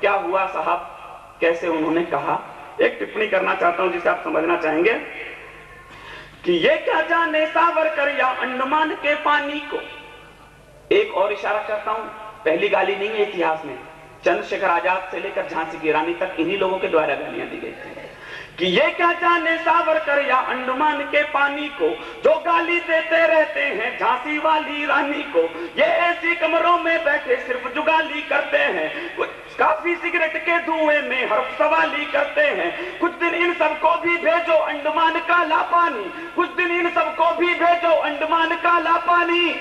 क्या हुआ साहब, कैसे उन्होंने कहा, एक टिप्पणी करना चाहता हूं जिसे आप समझना चाहेंगे कि ये क्या जाने सावरकर या अंडमान के पानी को। एक और इशारा करता हूं, पहली गाली नहीं है इतिहास में, चंद्रशेखर आजाद से लेकर झांसी की रानी तक इन्हीं लोगों के द्वारा गालियां दी गई थी कि ये क्या जाने सावरकर या अंडमान के पानी को, जो गाली देते रहते हैं झांसी वाली रानी को। ये ऐसी कमरों में बैठे सिर्फ जुगाली करते हैं, काफी सिगरेट के धुएं में हर्फ सवाली करते हैं। कुछ दिन इन सबको भी भेजो अंडमान काला पानी, कुछ दिन इन सबको भी भेजो अंडमान काला पानी।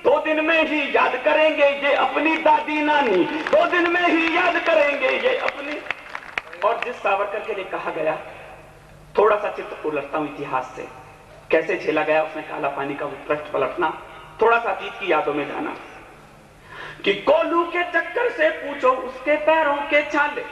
2 दिन में ही याद करेंगे ये अपनी दादी नानी, 2 दिन में ही याद करेंगे ये अपनी। और जिस सावरकर के लिए कहा गया, थोड़ा सा चित्र उलटता हूं इतिहास से, कैसे झेला गया उसने काला पानी का पृष्ठ पलटना, थोड़ा सा अतीत की यादों में जाना कि कोल्हू के चक्कर से पूछो उसके पैरों के छाले,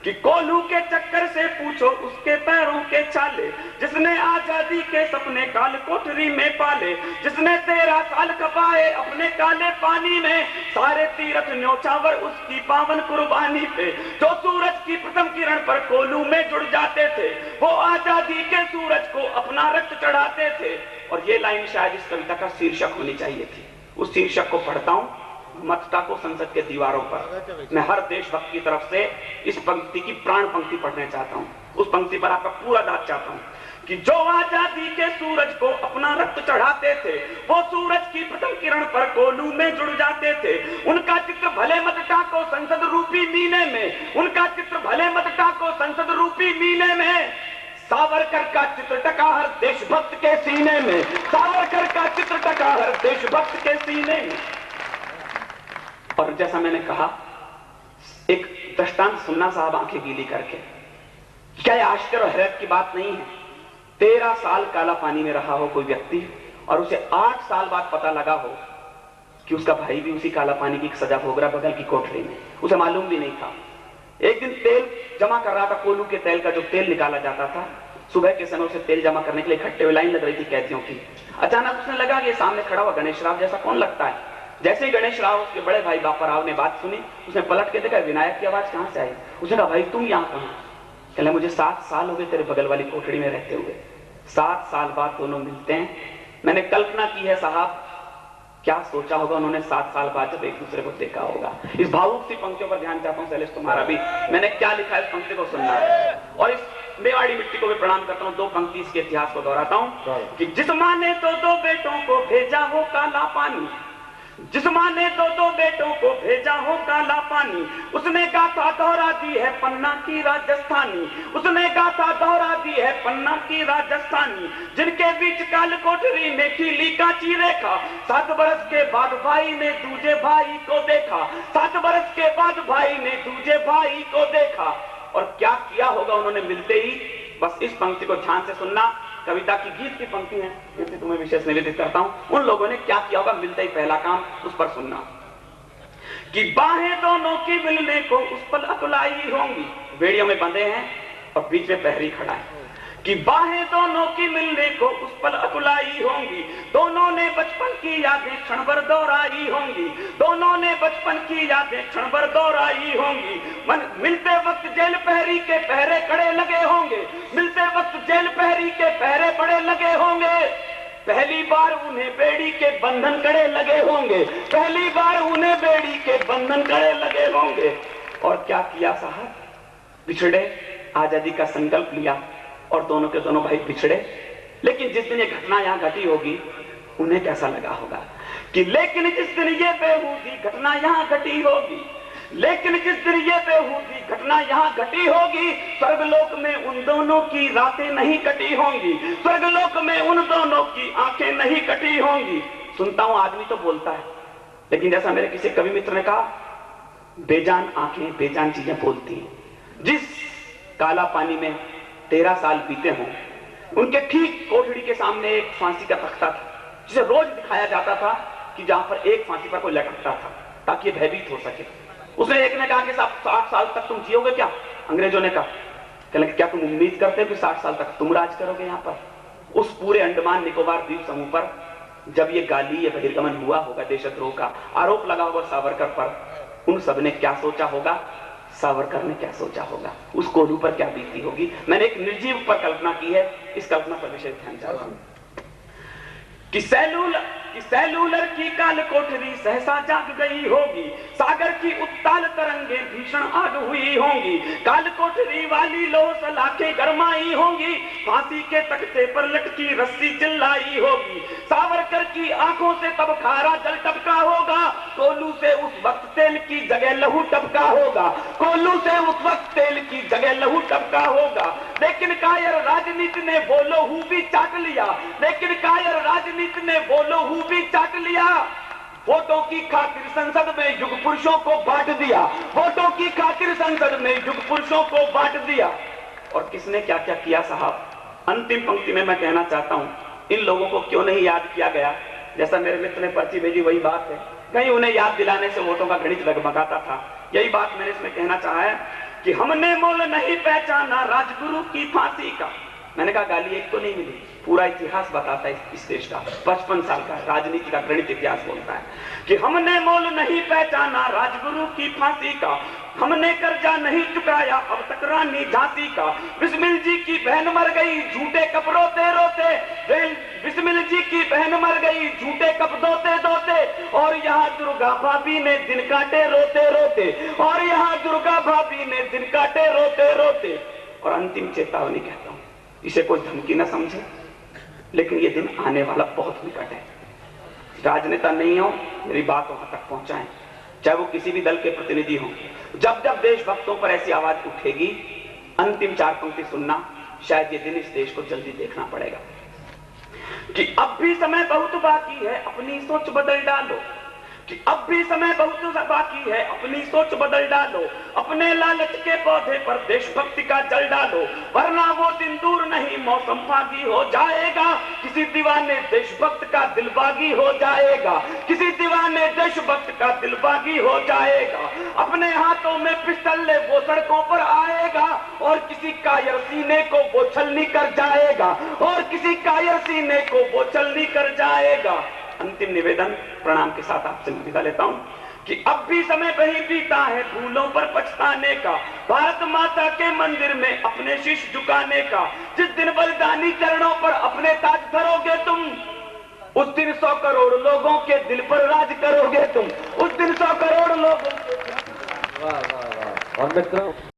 कि कोल्हू के चक्कर से पूछो उसके पैरों के छाले। जिसने आजादी के सपने काल कोठरी में पाले, जिसने 13 साल खपाए अपने काले पानी में, सारे तीरथ न्योछावर उसकी पावन कुर्बानी पे। जो सूरज की प्रथम किरण पर कोल्हू में जुड़ जाते थे, वो आजादी के सूरज को अपना रक्त चढ़ाते थे। और ये लाइन शायद इस कविता का शीर्षक होनी चाहिए थी। उस शीर्षक को पढ़ता हूं, मत टाको संसद के दीवारों पर। मैं हर देशभक्त की तरफ से इस पंक्ति की प्राण पंक्ति पढ़ना चाहता हूं, उस पंक्ति पर आपका पूरा दाद चाहता हूं कि जो आजादी के सूरज को अपना रक्त चढ़ाते थे, वो सूरज की प्रथम किरण पर कोल्हू में जुड़ जाते थे। उनका चित्र भले मत टाको संसद रूपी मीने में, उनका चित्र भले मत टाको संसद रूपी मीने में। सावरकर का चित्र टका हर देशभक्त के सीने में, सावरकर का चित्र टका हर देशभक्त के सीने में। और जैसा मैंने कहा, एक दृष्टांत सुनना साहब आंखें गीली करके, क्या यह आश्चर्य और हैरत की बात नहीं है? 13 साल काला पानी में रहा हो कोई व्यक्ति और उसे 8 साल बाद पता लगा हो कि उसका भाई भी उसी काला पानी की सजा भोग रहा बगल की कोठरी में, उसे मालूम भी नहीं था। एक दिन तेल जमा कर रहा था, कोल्हू के तेल का जो तेल निकाला जाता था, सुबह के समय उसे तेल जमा करने के लिए इकट्ठे हुए लाइन लग रही थी कैदियों की। अचानक उसने लगा कि सामने खड़ा हुआ गणेश राव जैसा कौन लगता है। जैसे ही गणेश राव उसके बड़े भाई बापा राव ने बात सुनी, उसने पलट के देखा विनायक की आवाज कहां से आई। उसने कहा भाई तुम यहाँ कहां? कहला मुझे 7 साल हो गए तेरे बगल वाली कोठरी में रहते हुए। 7 साल बाद दोनों मिलते हैं। मैंने कल्पना की है साहब, क्या सोचा होगा उन्होंने 7 साल बाद जब एक दूसरे को देखा होगा। इस भावुक सी पंक्तियों पर ध्यान चाहता हूं शैलेश तुम्हारा भी, मैंने क्या लिखा है इस पंक्ति को सुनना है। और इस मेवाड़ी मिट्टी को भी प्रणाम करता हूं। 2 पंक्ति इसके इतिहास को दोहराता हूं कि जिस माँ ने तो 2 बेटों को भेजा हो काला पानी, जिस माँ ने तो 2 बेटों को भेजा हो काला पानी, उसने गाथा दोहरा दी है पन्ना की राजस्थानी, उसने गाथा दोहरा दी है पन्ना की राजस्थानी। जिनके बीच काल कोठरी में खिली कांची रेखा, 7 बरस के बाद भाई ने दूजे भाई को देखा, 7 बरस के बाद भाई ने दूजे भाई को देखा। और क्या किया होगा उन्होंने मिलते ही, बस इस पंक्ति को ध्यान से सुनना, कविता की गीत की पंक्ति है, जिसे तुम्हें विशेष निवेदित करता हूं। उन लोगों ने क्या किया होगा मिलते ही, पहला काम उस पर सुनना कि बाहें दोनों की मिलने को उस पर अकुलाई होंगी। बेड़ियों में बंधे हैं और बीच में पहरी खड़ा है कि बाहें दोनों की मिलने को उस पर अकुलाई होंगी। दोनों ने बचपन की यादें क्षण भर दोहराई होंगी, दोनों ने बचपन की यादें क्षण भर दोहराई होंगी। मिलते वक्त जेल पहरी के पहरे खड़े लगे होंगे, मिलते वक्त जेल पहरी के पहरे बड़े लगे होंगे। पहली बार उन्हें बेड़ी के बंधन कड़े लगे होंगे, पहली बार उन्हें बेड़ी के बंधन कड़े लगे होंगे। और क्या किया साहब, बिछड़े, आजादी का संकल्प लिया और दोनों के दोनों भाई बिछड़े। लेकिन जिस दिन ये घटना यहां घटी होगी, उन्हें कैसा लगा होगा कि लेकिन जिस दिन ये बेहूदी घटना यहां घटी होगी, लेकिन जिस दिन ये बेहूदी घटना यहां घटी होगी, स्वर्गलोक में उन दोनों की रातें नहीं कटी होंगी, स्वर्गलोक में उन दोनों की आंखें नहीं कटी होंगी। सुनता हूं आदमी तो बोलता है, लेकिन जैसा मेरे किसी कवि मित्र ने कहा, बेजान आंखें बेजान चीजें बोलती हैं। जिस काला पानी में 13 साल बीते हों, उनके ठीक कोठड़ी के सामने एक फांसी का तख्ता था, जिसे रोज दिखाया जाता था कि जहां पर एक फांसी पर कोई लटकता था ताकि ये भयभीत हो सके। उसने एक ने कहा कि 60 साल तक तुम जियोगे क्या? अंग्रेजों ने कहा, कहने क्या तुम उम्मीद करते हो कि 60 साल तक तुम राज करोगे यहाँ पर? उस पूरे अंडमान निकोबार द्वीप समूह पर जब ये गाली, ये बहिर्गमन हुआ होगा, देशद्रोह का आरोप लगा होगा सावरकर पर, उन सब ने क्या सोचा होगा? सावरकर ने क्या सोचा होगा, उस कोल्हू पर क्या बीती होगी। मैंने एक निर्जीव पर कल्पना की है, इस कल्पना पर विशेष ध्यान चाहता हूं कि सेलुलर की काल कोठरी सहसा जाग गई होगी, सागर की उत्ताल तरंगे भीषण आग हुई होंगी, काल कोठरी वाली लो सलाखें गरमाई होंगी, फांसी के तख्ते पर लटकी रस्सी चिल्लाई होगी, सावरकर की आंखों से तब खारा जल टपका होगा, कोल्हू से उस वक्त तेल की जगह लहू टपका होगा, कोल्हू से उस वक्त तेल की जगह लहू टपका होगा। लेकिन कायर राजनीति ने वो लहू भी चाट लिया, लेकिन कायर राजनीति ने वो लहू भी चाट लिया। वोटों की खातिर संसद में युग पुरुषों को बांट दिया, वोटों की खातिर संसद में युग पुरुषों को बांट दिया। और किसने क्या क्या किया साहब। अंतिम पंक्ति में मैं कहना चाहता हूं, इन लोगों को क्यों नहीं याद किया गया। जैसा मेरे मित्र ने पर्ची भेजी वही बात है, कहीं उन्हें याद दिलाने से वोटों का गणित लगमगाता था। यही बात मैंने इसमें कहना चाहा है कि हमने मोल नहीं पहचाना राजगुरु की फांसी का। मैंने कहा गाली एक तो नहीं मिली, पूरा इतिहास बताता है इस देश का, 55 साल का राजनीति का गणित इतिहास बोलता है कि हमने मोल नहीं पहचाना राजगुरु की फांसी का, हमने कर्जा नहीं चुकाया अब तक रानी झांसी का, बिस्मिल जी की बहन मर गई झूठे कप रोते रोते, बिस्मिल जी की बहन मर गई झूठे कप दोते दोते, और यहाँ दुर्गा भाभी ने दिन काटे रोते रोते, और यहाँ दुर्गा भाभी ने दिन काटे रोते रोते। और अंतिम चेतावनी कहता हूं, इसे कोई धमकी न समझे, लेकिन ये दिन आने वाला बहुत निकट है। राजनेता नहीं हो, मेरी बात वहां तक पहुंचाएं, चाहे वो किसी भी दल के प्रतिनिधि हों। जब जब देशभक्तों पर ऐसी आवाज उठेगी, अंतिम 4 पंक्ति सुनना, शायद ये दिन इस देश को जल्दी देखना पड़ेगा कि अब भी समय बहुत बाकी है, अपनी सोच बदल डालो, कि अब भी समय बहुत बाकी है, अपनी सोच बदल डालो, अपने लालच के पौधे पर देशभक्ति का जल डालो, वरना वो दिन दूर नहीं मौसम फागी हो जाएगा, किसी दीवाने देशभक्त का दिलबागी हो जाएगा, किसी दीवाने देशभक्त का दिलबागी हो जाएगा। अपने हाथों में पिस्टल ले वो सड़कों पर आएगा, और किसी कायर सीने को वो छलनी कर जाएगा, और किसी कायर सीने को वो छलनी कर जाएगा। अंतिम निवेदन प्रणाम के साथ आपसे विदा लेता हूं कि अब भी समय वही बीता है भूलों पर पछताने का, भारत माता के मंदिर में अपने शीश झुकाने का, जिस दिन बलिदानी चरणों पर अपने ताज धरोगे तुम, उस दिन 100 करोड़ लोगों के दिल पर राज करोगे तुम, उस दिन 100 करोड़ लोगों के। वाह वाह वाह। और मित्रों